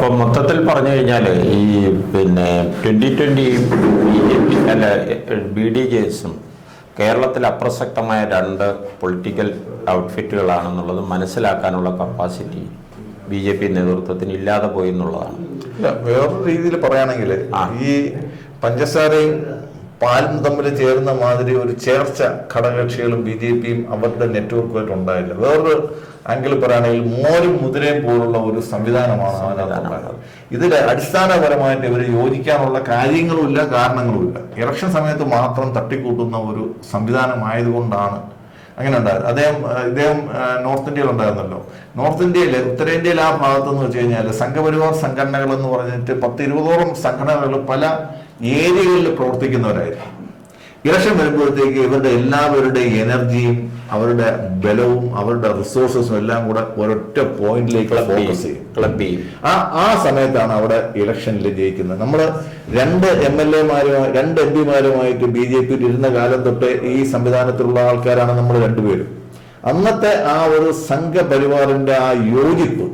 അപ്പോൾ മൊത്തത്തിൽ പറഞ്ഞു കഴിഞ്ഞാൽ ഈ 2020 BJP അല്ല BDJസും കേരളത്തിൽ അപ്രസക്തമായ രണ്ട് പൊളിറ്റിക്കൽ ഔട്ട്ഫിറ്റുകളാണെന്നുള്ളത് മനസ്സിലാക്കാനുള്ള കപ്പാസിറ്റി BJP നേതൃത്വത്തിന് ഇല്ലാതെ പോയി എന്നുള്ളതാണ്. വേറൊരു രീതിയിൽ പറയുകയാണെങ്കിൽ ഈ പഞ്ചസാരയും പാലും തമ്മിൽ ചേർന്ന മാതിരി ഒരു ചേർച്ച ഘടകകക്ഷികളും BJPയും അവരുടെ നെറ്റ്വർക്കുമായിട്ട് ഉണ്ടായില്ല. വേറൊരു ആംഗിൾ പറയുകയാണെങ്കിൽ മോരും മുതിരയും പോലുള്ള ഒരു സംവിധാനമാണ് അതിനകത്തുണ്ടായത്. ഇതിൽ അടിസ്ഥാനപരമായിട്ട് ഇവർ യോജിക്കാനുള്ള കാര്യങ്ങളുമില്ല, കാരണങ്ങളുമില്ല. ഇലക്ഷൻ സമയത്ത് മാത്രം തട്ടിക്കൂട്ടുന്ന ഒരു സംവിധാനമായതുകൊണ്ടാണ് അങ്ങനെ ഉണ്ടായത്. ഇദ്ദേഹം നോർത്ത് ഇന്ത്യയിൽ ഉണ്ടായിരുന്നല്ലോ. നോർത്ത് ഇന്ത്യയിൽ, ഉത്തരേന്ത്യയിൽ ആ ഭാഗത്തെന്ന് വെച്ച് കഴിഞ്ഞാൽ സംഘപരിവാർ സംഘടനകൾ എന്ന് പറഞ്ഞിട്ട് 10-20ഓളം സംഘടനകൾ പല ഏരിയകളിൽ പ്രവർത്തിക്കുന്നവരായിരുന്നു. ഇലക്ഷൻ വരുമ്പോഴത്തേക്ക് ഇവരുടെ എല്ലാവരുടെയും എനർജിയും അവരുടെ ബലവും അവരുടെ റിസോഴ്സസും എല്ലാം കൂടെ ഒരൊറ്റ പോയിന്റിലേക്ക് ഫോക്കസ് ചെയ്യും. ആ സമയത്താണ് അവിടെ ഇലക്ഷനിൽ ജയിക്കുന്നത്. നമ്മൾ 2 MP-മാരുമായിട്ട് BJP ഇരുന്ന കാലം തൊട്ട് ഈ സംവിധാനത്തിലുള്ള ആൾക്കാരാണ് നമ്മൾ രണ്ടുപേരും. അന്നത്തെ ആ ഒരു സംഘപരിവാറിന്റെ ആ യോജിപ്പ്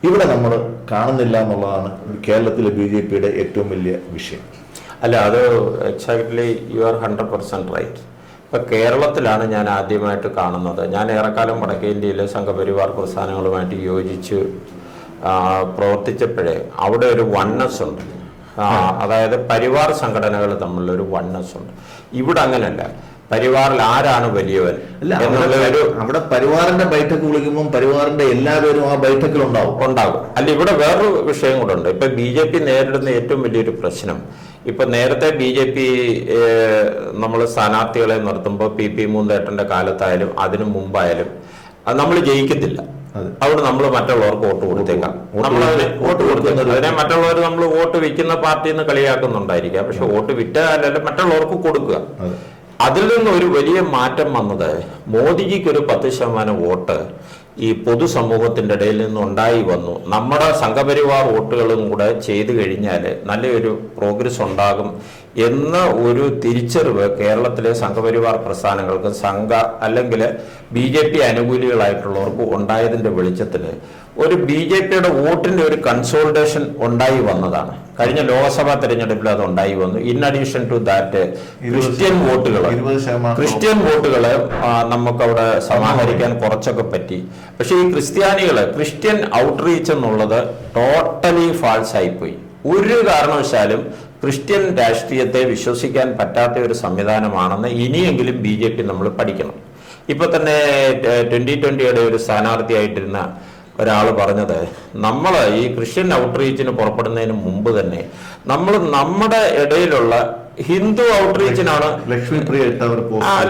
ഇവിടെ നമ്മൾ കാണുന്നില്ല എന്നുള്ളതാണ് കേരളത്തിലെ BJPയുടെ ഏറ്റവും വലിയ വിഷയം. അല്ല, അത് എക്സാക്ട്ലി യു ആർ 100% റൈറ്റ്. ഇപ്പം കേരളത്തിലാണ് ഞാൻ ആദ്യമായിട്ട് കാണുന്നത്. ഞാൻ ഏറെക്കാലം വടക്കേ ഇന്ത്യയിലെ സംഘപരിവാർ പ്രസ്ഥാനങ്ങളുമായിട്ട് യോജിച്ച് പ്രവർത്തിച്ചപ്പോഴേ അവിടെ ഒരു വണ്ണസ് ഉണ്ട്. അതായത് പരിവാർ സംഘടനകൾ തമ്മിലൊരു വണ്ണസ് ഉണ്ട്. ഇവിടെ അങ്ങനെയല്ല. പരിവാറിൽ ആരാണ് വലിയവൻ എന്നുള്ളൊരു അവിടെ പരിവാറിന്റെ ബൈഠക്ക് വിളിക്കുമ്പോൾ പരിവാറിന്റെ എല്ലാവരും ആ ബൈഠക്കിൽ ഉണ്ടാകും. അല്ല, ഇവിടെ വേറൊരു വിഷയം കൂടെ ഉണ്ട്. ഇപ്പൊ BJP നേരിടുന്ന ഏറ്റവും വലിയൊരു പ്രശ്നം, ഇപ്പൊ നേരത്തെ BJP നമ്മൾ സ്ഥാനാർത്ഥികളെ നിർത്തുമ്പോൾ PP മൂന്നേട്ടന്റെ കാലത്തായാലും അതിനു മുമ്പായാലും അത് നമ്മൾ ജയിക്കത്തില്ല. അവിടെ നമ്മൾ മറ്റുള്ളവർക്ക് വോട്ട് കൊടുത്തേക്കാം. നമ്മളതിന് വോട്ട് കൊടുക്കുന്നത് അതിനെ മറ്റുള്ളവർ നമ്മൾ വോട്ട് വിൽക്കുന്ന പാർട്ടിന്ന് കളിയാക്കുന്നുണ്ടായിരിക്കാം. പക്ഷെ വോട്ട് വിറ്റാലല്ല മറ്റുള്ളവർക്ക് കൊടുക്കുക. അതിൽ നിന്ന് ഒരു വലിയ മാറ്റം വന്നത് മോദിജിക്ക് ഒരു 10% വോട്ട് ഈ പൊതുസമൂഹത്തിൻ്റെ ഇടയിൽ നിന്നുണ്ടായി വന്നു. നമ്മുടെ സംഘപരിവാർ വോട്ടുകളും കൂടെ ചെയ്തു കഴിഞ്ഞാൽ നല്ലൊരു പ്രോഗ്രസ് ഉണ്ടാകും എന്ന ഒരു തിരിച്ചറിവ് കേരളത്തിലെ സംഘപരിവാർ പ്രസ്ഥാനങ്ങൾക്ക് അല്ലെങ്കിൽ BJP അനുകൂലികളായിട്ടുള്ളവർക്ക് ഉണ്ടായതിൻ്റെ വെളിച്ചത്തിൽ ഒരു BJPയുടെ വോട്ടിൻ്റെ ഒരു കൺസോൾട്ടേഷൻ ഉണ്ടായി വന്നതാണ്. കഴിഞ്ഞ ലോക്സഭാ തെരഞ്ഞെടുപ്പിൽ അത് ഉണ്ടായി വന്നു. In addition to that Christian വോട്ടുകൾ നമുക്കവിടെ സമാഹരിക്കാൻ കുറച്ചൊക്കെ പറ്റി. പക്ഷേ ഈ ക്രിസ്ത്യൻ ഔട്ട്റീച്ച് എന്നുള്ളത് ടോട്ടലി ഫാൾസ് ആയിപ്പോയി. ഒരു കാരണവശാലും ക്രിസ്ത്യൻ രാഷ്ട്രീയത്തെ വിശ്വസിക്കാൻ പറ്റാത്ത ഒരു സംവിധാനമാണെന്ന് ഇനിയെങ്കിലും BJP നമ്മൾ പഠിക്കണം. ഇപ്പൊ തന്നെ 2020യുടെ ഒരു സ്ഥാനാർത്ഥിയായിട്ടിരുന്ന ഒരാൾ പറഞ്ഞത്, നമ്മൾ ഈ ക്രിസ്ത്യൻ ഔട്ട്റീച്ചിന് പുറപ്പെടുന്നതിന് മുമ്പ് തന്നെ നമ്മൾ നമ്മുടെ ഇടയിലുള്ള ഹിന്ദു ഔട്ട്റീച്ചിനാണ്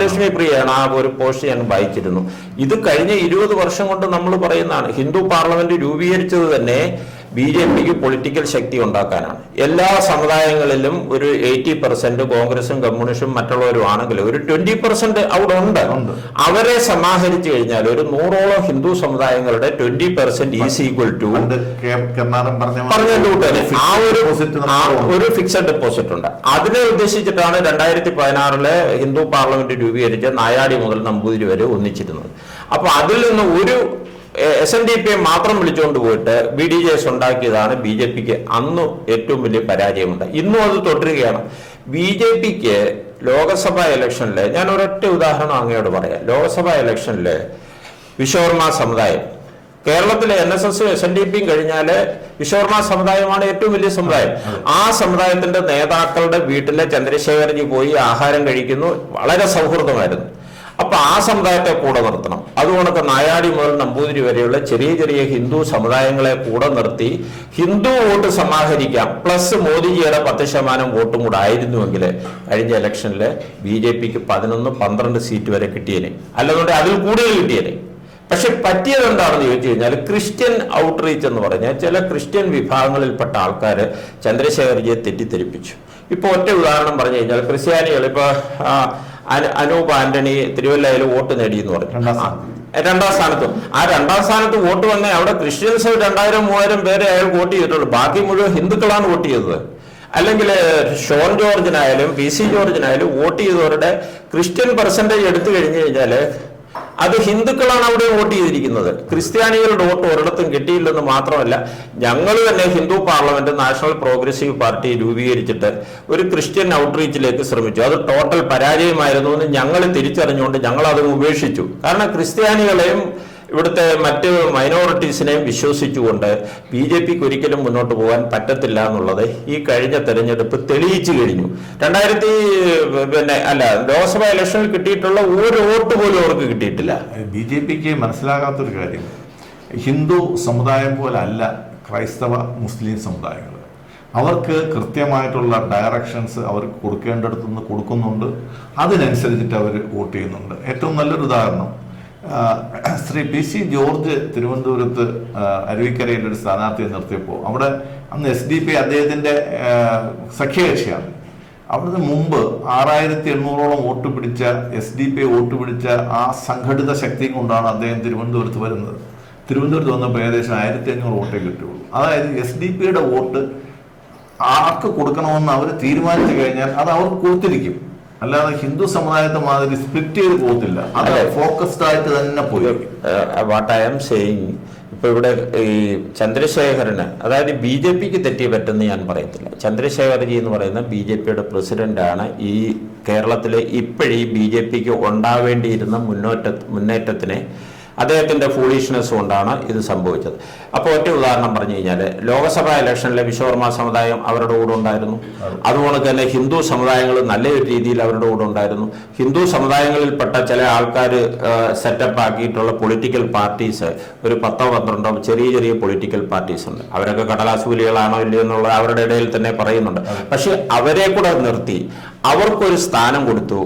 ലക്ഷ്മിപ്രിയയാണ് ആ ഒരു പോസ്റ്റ് ഞാൻ വായിച്ചിരുന്നു. ഇത് കഴിഞ്ഞ 20 വർഷം കൊണ്ട് നമ്മൾ പറയുന്നതാണ്. ഹിന്ദു പാർലമെന്റ് രൂപീകരിച്ചത് തന്നെ BJPക്ക് പൊളിറ്റിക്കൽ ശക്തി ഉണ്ടാക്കാനാണ്. എല്ലാ സമുദായങ്ങളിലും ഒരു 80% കോൺഗ്രസും കമ്മ്യൂണിസ്റ്റും മറ്റുള്ളവരും ആണെങ്കിൽ ഒരു 20% അവിടെ ഉണ്ട്. അവരെ സമാഹരിച്ചു കഴിഞ്ഞാൽ ഒരു 100ഓളം ഹിന്ദു സമുദായങ്ങളുടെ 20% ഈസ് ഈക്വൽ ടു ആ ഒരു ഫിക്സഡ് ഡെപ്പോസിറ്റ് ഉണ്ട്. അതിനെ ഉദ്ദേശിച്ചിട്ടാണ് 2016 ഹിന്ദു പാർലമെന്റ് രൂപീകരിച്ച നായാടി മുതൽ നമ്പൂതിരി വരെ ഒന്നിച്ചിരുന്നത്. അപ്പൊ അതിൽ നിന്ന് ഒരു SNDP മാത്രം വിളിച്ചുകൊണ്ട് പോയിട്ട് BDJs ഉണ്ടാക്കിയതാണ് BJPക്ക് അന്ന് ഏറ്റവും വലിയ പരാജയമുണ്ട്. ഇന്നും അത് തുടരുകയാണ്. BJPക്ക് ലോക്സഭാ ഇലക്ഷനിൽ ഞാൻ ഒരൊറ്റ ഉദാഹരണം അങ്ങയോട് പറയാം. ലോക്സഭാ ഇലക്ഷനിൽ വിശ്വകർമ്മ സമുദായം കേരളത്തിലെ NSS SNDPയും കഴിഞ്ഞാൽ വിശ്വകർമ്മ സമുദായമാണ് ഏറ്റവും വലിയ സമുദായം. ആ സമുദായത്തിന്റെ നേതാക്കളുടെ വീട്ടിലെ ചന്ദ്രശേഖരജി പോയി ആഹാരം കഴിക്കുന്നു. വളരെ സൗഹൃദമായിരുന്നു. അപ്പൊ ആ സമുദായത്തെ കൂടെ നിർത്തണം. അതുകൊണ്ടൊക്കെ നായാടി മുതൽ നമ്പൂതിരി വരെയുള്ള ചെറിയ ഹിന്ദു സമുദായങ്ങളെ കൂടെ നിർത്തി ഹിന്ദു വോട്ട് സമാഹരിക്കാം. പ്ലസ് മോദിജിയുടെ 10% വോട്ടും കൂടെ ആയിരുന്നുവെങ്കിൽ കഴിഞ്ഞ ഇലക്ഷനിൽ BJPക്ക് 11-12 സീറ്റ് വരെ കിട്ടിയേനെ, അല്ലെന്നുണ്ടെങ്കിൽ അതിൽ കൂടുതൽ കിട്ടിയേനെ. പക്ഷെ പറ്റിയത് എന്താണെന്ന് ചോദിച്ചു കഴിഞ്ഞാൽ ക്രിസ്ത്യൻ ഔട്ട്റീച്ച് എന്ന് പറഞ്ഞാൽ ചില ക്രിസ്ത്യൻ വിഭാഗങ്ങളിൽപ്പെട്ട ആൾക്കാർ ചന്ദ്രശേഖർജിയെ തെറ്റിദ്ധരിപ്പിച്ചു. ഇപ്പൊ ഒറ്റ ഉദാഹരണം പറഞ്ഞു കഴിഞ്ഞാൽ ക്രിസ്ത്യാനികൾ ഇപ്പൊ അനൂപ് ആന്റണി തിരുവല്ലയിൽ വോട്ട് നേടിയെന്ന് പറഞ്ഞു 2ാം സ്ഥാനത്തും. ആ 2ാം സ്ഥാനത്ത് വോട്ട് വന്നേ അവിടെ ക്രിസ്ത്യൻസ് 2000-3000 പേരെ അയാൾ വോട്ട് ചെയ്തിട്ടുള്ളൂ. ബാക്കി മുഴുവൻ ഹിന്ദുക്കളാണ് വോട്ട് ചെയ്തത്. അല്ലെങ്കിൽ ഷോൺ ജോർജിനായാലും PC ജോർജിനായാലും വോട്ട് ചെയ്തവരുടെ ക്രിസ്ത്യൻ പെർസെൻറ്റേജ് എടുത്തു കഴിഞ്ഞു കഴിഞ്ഞാൽ അത് ഹിന്ദുക്കളാണ് അവിടെ വോട്ട് ചെയ്തിരിക്കുന്നത്. ക്രിസ്ത്യാനികളുടെ വോട്ട് ഒരിടത്തും കിട്ടിയില്ലെന്ന് മാത്രമല്ല, ഞങ്ങൾ തന്നെ Hindu parliament national progressive party രൂപീകരിച്ചിട്ട് ഒരു ക്രിസ്ത്യൻ ഔട്ട്റീച്ചിലേക്ക് ശ്രമിച്ചു. അത് ടോട്ടൽ പരാജയമായിരുന്നു എന്ന് ഞങ്ങൾ തിരിച്ചറിഞ്ഞുകൊണ്ട് ഞങ്ങൾ അത് ഉപേക്ഷിച്ചു. കാരണം ക്രിസ്ത്യാനികളെയും ഇവിടുത്തെ മറ്റ് മൈനോറിറ്റീസിനെയും വിശ്വസിച്ചുകൊണ്ട് BJPക്ക് ഒരിക്കലും മുന്നോട്ട് പോകാൻ പറ്റത്തില്ല എന്നുള്ളത് ഈ കഴിഞ്ഞ തെരഞ്ഞെടുപ്പ് തെളിയിച്ചു കഴിഞ്ഞു. ലോക്സഭാ ഇലക്ഷനിൽ കിട്ടിയിട്ടുള്ള ഒരു വോട്ട് പോലും അവർക്ക് കിട്ടിയിട്ടില്ല. BJPക്ക് മനസ്സിലാകാത്തൊരു കാര്യം, ഹിന്ദു സമുദായം പോലെ അല്ല ക്രൈസ്തവ മുസ്ലിം സമുദായങ്ങൾ. അവർക്ക് കൃത്യമായിട്ടുള്ള ഡയറക്ഷൻസ് അവർക്ക് കൊടുക്കേണ്ടടുത്തുനിന്ന് കൊടുക്കുന്നുണ്ട്. അതിനനുസരിച്ചിട്ട് അവർ വോട്ട് ചെയ്യുന്നുണ്ട്. ഏറ്റവും നല്ലൊരു ഉദാഹരണം, ശ്രീ PC ജോർജ് തിരുവനന്തപുരത്ത് അരുവിക്കരയിൽ ഒരു സ്ഥാനാർത്ഥിയെ നിർത്തിയപ്പോൾ അവിടെ അന്ന് SDP അദ്ദേഹത്തിന്റെ സഖ്യകക്ഷിയാണ്. അവിടുന്ന് മുമ്പ് 6800ഓളം വോട്ട് പിടിച്ച SDP വോട്ട് പിടിച്ച ആ സംഘടിത ശക്തി കൊണ്ടാണ് അദ്ദേഹം തിരുവനന്തപുരത്ത് വരുന്നത്. തിരുവനന്തപുരത്ത് വന്നപ്പോൾ ഏകദേശം 1500 വോട്ടേ കിട്ടുള്ളൂ. അതായത് SDPയുടെ വോട്ട് ആർക്ക് കൊടുക്കണമെന്ന് അവർ തീരുമാനിച്ചു കഴിഞ്ഞാൽ അത് അവർക്ക് കൊടുത്തിരിക്കും. അല്ലാതെ ഹിന്ദു സമുദായത്തെ മാതിരി സ്പ്ലിറ്റ് ചെയ്ത് പോകത്തില്ല. അത് ഫോക്കസ്ഡ് ആയിട്ട് തന്നെ പോയി. വാട്ട് ഐ ആം സെയിങ്, ഇപ്പൊ ഇവിടെ ഈ ചന്ദ്രശേഖരന്, അതായത് BJPക്ക് തെറ്റി പറ്റുമെന്ന് ഞാൻ പറയത്തില്ല. ചന്ദ്രശേഖർജി എന്ന് പറയുന്ന BJPയുടെ പ്രസിഡന്റാണ് ഈ കേരളത്തിലെ ഇപ്പോഴീ BJPക്ക് ഉണ്ടാവേണ്ടിയിരുന്ന മുന്നേറ്റത്തിനെ അദ്ദേഹത്തിന്റെ ഫൂളിഷ്നെസ് കൊണ്ടാണ് ഇത് സംഭവിച്ചത്. അപ്പോൾ ഒറ്റ ഉദാഹരണം പറഞ്ഞു കഴിഞ്ഞാൽ, ലോക്സഭാ ഇലക്ഷനിലെ വിശ്വകർമ്മ സമുദായം അവരുടെ കൂടെ ഉണ്ടായിരുന്നു. അതുപോലെ തന്നെ ഹിന്ദു സമുദായങ്ങൾ നല്ലൊരു രീതിയിൽ അവരുടെ കൂടെ ഉണ്ടായിരുന്നു. ഹിന്ദു സമുദായങ്ങളിൽപ്പെട്ട ചില ആൾക്കാർ സെറ്റപ്പ് ആക്കിയിട്ടുള്ള പൊളിറ്റിക്കൽ പാർട്ടീസ് ഒരു 10-12 ചെറിയ പൊളിറ്റിക്കൽ പാർട്ടീസ് ഉണ്ട്. അവരൊക്കെ കടലാസുപുലികളാണോ ഇല്ലയോ എന്നുള്ളത് അവരുടെ ഇടയിൽ തന്നെ പറയുന്നുണ്ട്. പക്ഷെ അവരെ കൂടെ നിർത്തി അവർക്കൊരു സ്ഥാനം കൊടുത്തു.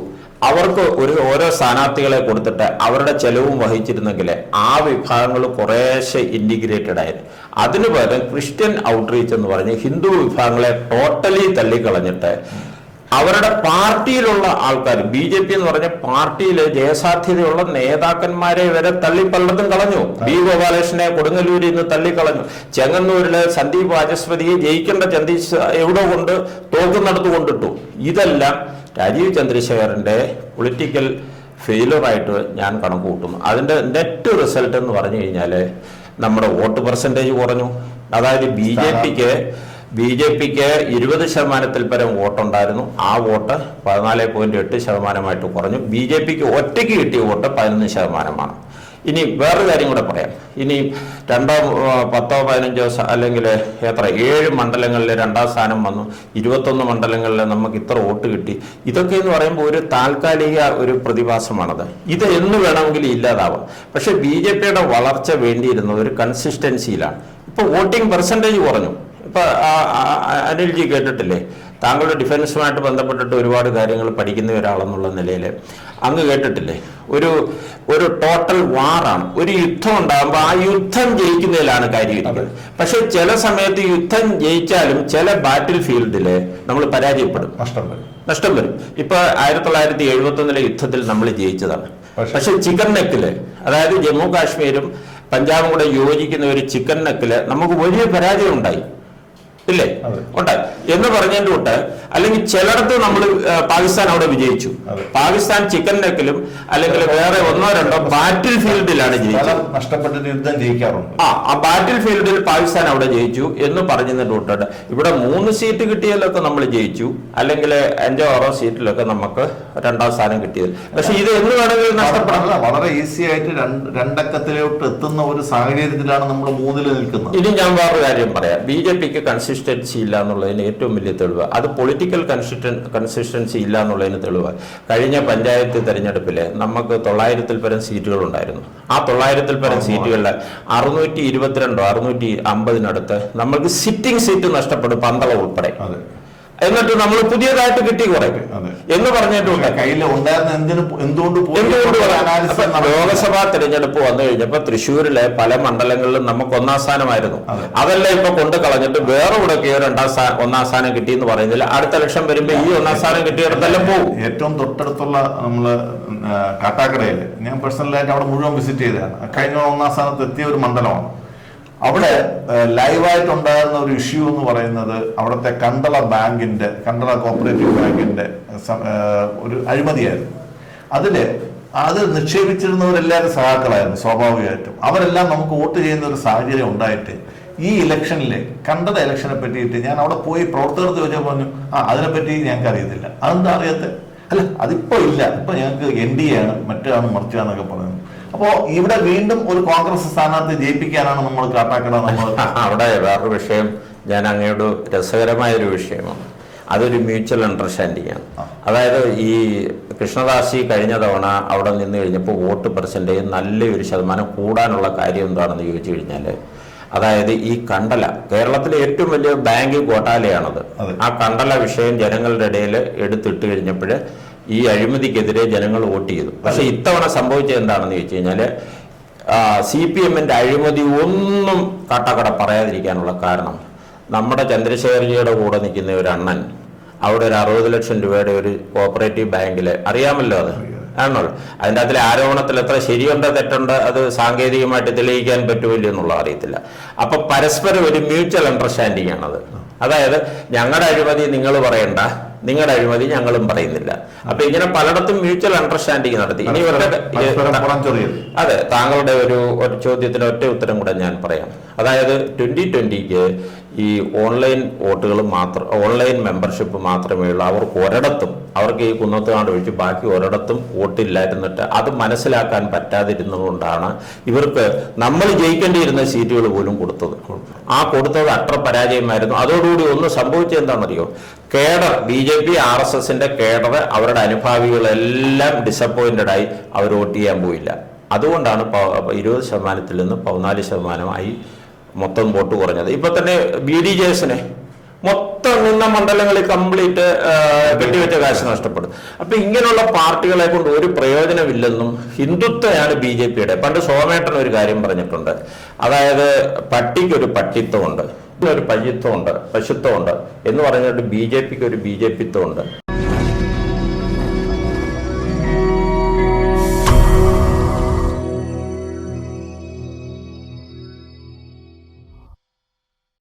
അവർക്ക് ഓരോ സ്ഥാനാർത്ഥികളെ കൊടുത്തിട്ട് അവരുടെ ചെലവും വഹിച്ചിരുന്നെങ്കിൽ ആ വിഭാഗങ്ങൾ കുറേശ്ശെ ഇന്റിഗ്രേറ്റഡ് ആയിരുന്നു. അതിനു പകരം ക്രിസ്ത്യൻ ഔട്ട്റീച്ച് എന്ന് പറഞ്ഞ് ഹിന്ദു വിഭാഗങ്ങളെ ടോട്ടലി തള്ളിക്കളഞ്ഞിട്ട് അവരുടെ പാർട്ടിയിലുള്ള ആൾക്കാർ, BJP എന്ന് പറഞ്ഞ പാർട്ടിയിലെ ജയസാധ്യതയുള്ള നേതാക്കന്മാരെ വരെ തള്ളിപ്പള്ളത്തും കളഞ്ഞു. B. ഗോപാലകൃഷ്ണനെ കൊടുങ്ങല്ലൂരിൽ നിന്ന് തള്ളിക്കളഞ്ഞു. ചെങ്ങന്നൂരിലെ സന്ദീപ് വാചസ്പതിയെ ജയിക്കേണ്ട എവിടെ കൊണ്ട് തോക്കുന്നിടത്ത് കൊണ്ടിട്ടു. ഇതെല്ലാം രാജീവ് ചന്ദ്രശേഖരന്റെ പൊളിറ്റിക്കൽ ഫെയിലറായിട്ട് ഞാൻ കണക്ക് കൂട്ടുന്നു. അതിന്റെ നെറ്റ് റിസൾട്ട് എന്ന് പറഞ്ഞു കഴിഞ്ഞാൽ നമ്മുടെ വോട്ട് പെർസെൻറ്റേജ് കുറഞ്ഞു. അതായത് BJPക്ക് 20% പരം വോട്ടുണ്ടായിരുന്നു. ആ വോട്ട് 14.8% കുറഞ്ഞു. BJPക്ക് ഒറ്റയ്ക്ക് കിട്ടിയ വോട്ട് 11%. ഇനി വേറൊരു കാര്യം കൂടെ പറയാം. ഇനി 2, 10, 15 അല്ലെങ്കിൽ 7 മണ്ഡലങ്ങളിൽ 2ാം സ്ഥാനം വന്നു. 21 മണ്ഡലങ്ങളിൽ നമുക്ക് ഇത്ര വോട്ട് കിട്ടി. ഇതൊക്കെ എന്ന് പറയുമ്പോൾ ഒരു താൽക്കാലിക ഒരു പ്രതിഭാസമാണത്. ഇത് എന്ന് വേണമെങ്കിലും ഇല്ലാതാവാം. പക്ഷെ BJPയുടെ വളർച്ച വേണ്ടിയിരുന്നത് ഒരു കൺസിസ്റ്റൻസിയിലാണ്. ഇപ്പൊ വോട്ടിംഗ് പെർസെൻറ്റേജ് കുറഞ്ഞു. ഇപ്പൊ അനിൽജി കേട്ടിട്ടില്ലേ, താങ്കളുടെ ഡിഫൻസുമായിട്ട് ബന്ധപ്പെട്ടിട്ട് ഒരുപാട് കാര്യങ്ങൾ പഠിക്കുന്ന ഒരാളെന്നുള്ള നിലയിൽ അങ്ങ് കേട്ടിട്ടില്ലേ, ഒരു ടോട്ടൽ വാറാണ്. ഒരു യുദ്ധം ഉണ്ടാകുമ്പോൾ ആ യുദ്ധം ജയിക്കുന്നതിലാണ് കാര്യം. പക്ഷെ ചില സമയത്ത് യുദ്ധം ജയിച്ചാലും ചില ബാറ്റിൽ ഫീൽഡില് നമ്മൾ പരാജയപ്പെടും, നഷ്ടം വരും. ഇപ്പൊ 1971 യുദ്ധത്തിൽ നമ്മൾ ജയിച്ചതാണ്. പക്ഷെ ചിക്കൻ നെക്കില്, അതായത് ജമ്മു കാശ്മീരും പഞ്ചാബും കൂടെ യോജിക്കുന്ന ഒരു ചിക്കൻ നെക്കില് നമുക്ക് വലിയ പരാജയം ഉണ്ടായി, ഇല്ലേ? ഉണ്ടായി എന്ന് പറഞ്ഞതിന്റെ തൊട്ട്, അല്ലെങ്കിൽ ചിലടത്ത് നമ്മൾ പാകിസ്ഥാൻ അവിടെ വിജയിച്ചു. പാകിസ്ഥാൻ ചിക്കൻ നെക്കിലും അല്ലെങ്കിൽ വേറെ 1-2 ബാറ്റിൽ ഫീൽഡിലാണ് ജയിച്ചത്. നഷ്ടപ്പെട്ടിട്ട് യുദ്ധം ജയിക്കാറുണ്ട്. ആ ബാറ്റിൽ ഫീൽഡിൽ പാകിസ്ഥാൻ അവിടെ ജയിച്ചു എന്ന് പറഞ്ഞതിന്റെ തൊട്ട് ഇവിടെ 3 സീറ്റ് കിട്ടിയതിലൊക്കെ നമ്മൾ ജയിച്ചു, അല്ലെങ്കിൽ 5-6 സീറ്റിലൊക്കെ നമുക്ക് 2ാം സ്ഥാനം കിട്ടിയത്. പക്ഷെ ഇത് എന്ന് വേണമെങ്കിൽ നഷ്ടപ്പെടാം. വളരെ ഈസി ആയിട്ട് 2 അക്കത്തിലോട്ട് എത്തുന്ന ഒരു സാഹചര്യത്തിലാണ് നമ്മൾ 3-ൽ നിൽക്കുന്നത്. ഇനി ഞാൻ വേറൊരു കാര്യം പറയാം. BJPക്ക് കൺസിസ്റ്റൻസി ഇല്ല എന്നുള്ളതിന് ഏറ്റവും വലിയ തെളിവ്, അത് പൊളിറ്റിക്കൽ കൺസിസ്റ്റൻസി ഇല്ല എന്നുള്ളതിന് തെളിവ്. കഴിഞ്ഞ പഞ്ചായത്ത് തെരഞ്ഞെടുപ്പില് നമുക്ക് 900-ൽ പരം സീറ്റുകൾ ഉണ്ടായിരുന്നു. ആ 900-ൽ പരം സീറ്റുകളിൽ 622 650 നമ്മൾക്ക് സിറ്റിംഗ് സീറ്റ് നഷ്ടപ്പെടും, പന്തള ഉൾപ്പെടെ. എന്നിട്ട് നമ്മൾ പുതിയതായിട്ട് കിട്ടി കുറെ എന്ന് പറഞ്ഞിട്ടുണ്ട്. കയ്യിൽ ഉണ്ടായിരുന്ന എന്തുകൊണ്ട് ലോക്സഭാ തെരഞ്ഞെടുപ്പ് വന്നു കഴിഞ്ഞപ്പോ തൃശ്ശൂരിലെ പല മണ്ഡലങ്ങളിലും നമുക്ക് 1ാം സ്ഥാനമായിരുന്നു. അതെല്ലാം ഇപ്പൊ കൊണ്ട് കളഞ്ഞിട്ട് വേറെ ഇവിടെയൊക്കെയോ 1ാം സ്ഥാനം കിട്ടി എന്ന് പറയുന്നില്ല. അടുത്ത ഇലക്ഷൻ വരുമ്പോ ഈ 1ാം സ്ഥാനം കിട്ടിയിടത്തെല്ലാം പോകും. ഏറ്റവും തൊട്ടടുത്തുള്ള നമ്മള് കാട്ടാക്കടയില് ഞാൻ പേഴ്സണലായിട്ട് അവിടെ മുഴുവൻ വിസിറ്റ് ചെയ്തതാണ്. കഴിഞ്ഞ 1ാം സ്ഥാനത്ത് എത്തിയ ഒരു മണ്ഡലമാണ്. അവിടെ ലൈവായിട്ടുണ്ടായിരുന്ന ഒരു ഇഷ്യൂ എന്ന് പറയുന്നത് അവിടുത്തെ കണ്ടള കോപ്പറേറ്റീവ് ബാങ്കിന്റെ ഒരു അഴിമതിയായിരുന്നു. അതില് അത് നിക്ഷേപിച്ചിരുന്നവരെല്ലാവരും സഹാക്കളായിരുന്നു സ്വാഭാവികമായിട്ടും. അവരെല്ലാം നമുക്ക് വോട്ട് ചെയ്യുന്ന ഒരു സാഹചര്യം ഉണ്ടായിട്ട് ഈ ഇലക്ഷനിലെ കണ്ടത ഇലക്ഷനെ പറ്റിയിട്ട് ഞാൻ അവിടെ പോയി പ്രവർത്തകർക്ക് ചോദിച്ചാൽ പറഞ്ഞു അതിനെപ്പറ്റി ഞങ്ങൾക്ക് അറിയത്തില്ല. അതെന്താ അറിയാത്ത? അല്ല അതിപ്പോ ഇല്ല, ഇപ്പൊ ഞങ്ങൾക്ക് NDA ആണ്, മറ്റാണ് മറിച്ചാന്നൊക്കെ പറയുന്നത്. അപ്പോ ഇവിടെ വീണ്ടും ഒരു കോൺഗ്രസ് സ്ഥാനാർത്ഥി ജയിപ്പിക്കാനാണ് നമ്മൾ കാട്ടാക്കട. നമ്മൾ അവിടെ വേറൊരു വിഷയം ഞാൻ അങ്ങയോട് രസകരമായൊരു വിഷയമാണ്. അതൊരു മ്യൂച്വൽ അണ്ടർസ്റ്റാൻഡിംഗ് ആണ്. അതായത് ഈ കൃഷ്ണദാസി കഴിഞ്ഞ തവണ അവിടെ നിന്ന് കഴിഞ്ഞപ്പോൾ വോട്ട് പെർസെൻറ്റേജ് നല്ലൊരു ശതമാനം കൂടാനുള്ള കാര്യം എന്താണെന്ന് ചോദിച്ചു കഴിഞ്ഞാൽ, അതായത് ഈ കണ്ടല കേരളത്തിലെ ഏറ്റവും വലിയ ബാങ്ക് ഘോട്ടാലയാണത്. ആ കണ്ടല വിഷയം ജനങ്ങളുടെ ഇടയിൽ എടുത്തിട്ട് കഴിഞ്ഞപ്പോൾ ഈ അഴിമതിക്കെതിരെ ജനങ്ങൾ വോട്ട് ചെയ്തു. പക്ഷെ ഇത്തവണ സംഭവിച്ചത് എന്താണെന്ന് ചോദിച്ചു കഴിഞ്ഞാൽ, CPM-ന്റെ അഴിമതി ഒന്നും കാട്ടാക്കട പറയാതിരിക്കാനുള്ള കാരണം, നമ്മുടെ ചന്ദ്രശേഖർജിയുടെ കൂടെ നിൽക്കുന്ന ഒരു അണ്ണൻ അവിടെ ഒരു 60 ലക്ഷം രൂപയുടെ ഒരു കോഓപ്പറേറ്റീവ് ബാങ്കിൽ, അറിയാമല്ലോ അത് ആണോ, അതിൻ്റെ അതിലെ ആരോപണത്തിൽ എത്ര ശരിയുണ്ട് തെറ്റുണ്ട് അത് സാങ്കേതികമായിട്ട് തെളിയിക്കാൻ പറ്റുമില്ല എന്നുള്ള അറിയത്തില്ല. അപ്പൊ പരസ്പരം ഒരു മ്യൂച്വൽ അണ്ടർസ്റ്റാൻഡിംഗ് ആണത്. അതായത് ഞങ്ങളുടെ അഴിമതി നിങ്ങൾ പറയണ്ട, നിങ്ങളുടെ അഴിമതി ഞങ്ങളും പറയുന്നില്ല. അപ്പൊ ഇങ്ങനെ പലയിടത്തും മ്യൂച്വൽ അണ്ടർസ്റ്റാൻഡിംഗ് നടത്തി. ഇനി അതെ, താങ്കളുടെ ഒരു ചോദ്യത്തിന് ഒറ്റ ഉത്തരം കൂടെ ഞാൻ പറയാം. അതായത് 2020-ക്ക് ഈ ഓൺലൈൻ വോട്ടുകൾ മാത്രം, ഓൺലൈൻ മെമ്പർഷിപ്പ് മാത്രമേ ഉള്ളൂ. അവർക്ക് ഒരിടത്തും, അവർക്ക് ഈ കുന്നത്തുകാണ്ട് ഒഴിച്ച് ബാക്കി ഒരിടത്തും വോട്ടില്ലായിരുന്നിട്ട് അത് മനസ്സിലാക്കാൻ പറ്റാതിരുന്നതുകൊണ്ടാണ് ഇവർക്ക് നമ്മൾ ജയിക്കേണ്ടിയിരുന്ന സീറ്റുകൾ പോലും കൊടുത്തത്. ആ കൊടുത്തത് അത്ര പരാജയമായിരുന്നു. അതോടുകൂടി ഒന്ന് സംഭവിച്ചത് എന്താണെന്നറിയോ, കേഡർ BJP RSSന്റെ കേഡർ അവരുടെ അനുഭാവികളെല്ലാം ഡിസപ്പോയിന്റഡ് ആയി അവർ വോട്ട് ചെയ്യാൻ പോയില്ല. അതുകൊണ്ടാണ് 20% നിന്ന് 14% മൊത്തം വോട്ട് കുറഞ്ഞത്. ഇപ്പൊ തന്നെ BDJS-നെ മൊത്തം നിന്ന മണ്ഡലങ്ങളിൽ കംപ്ലീറ്റ് കെട്ടിവെച്ച കാശ് നഷ്ടപ്പെടും. അപ്പൊ ഇങ്ങനെയുള്ള പാർട്ടികളെ കൊണ്ട് ഒരു പ്രയോജനമില്ലെന്നും ഹിന്ദുത്വയാണ് BJP-യുടെ. പണ്ട് സോമേട്ടൻ ഒരു കാര്യം പറഞ്ഞിട്ടുണ്ട്, അതായത് പട്ടിക്കൊരു പട്ടിത്വമുണ്ട്, ഒരു പശുത്വമുണ്ട് എന്ന് പറഞ്ഞിട്ട് BJP-ക്ക് ഒരു BJP-ത്വമുണ്ട്.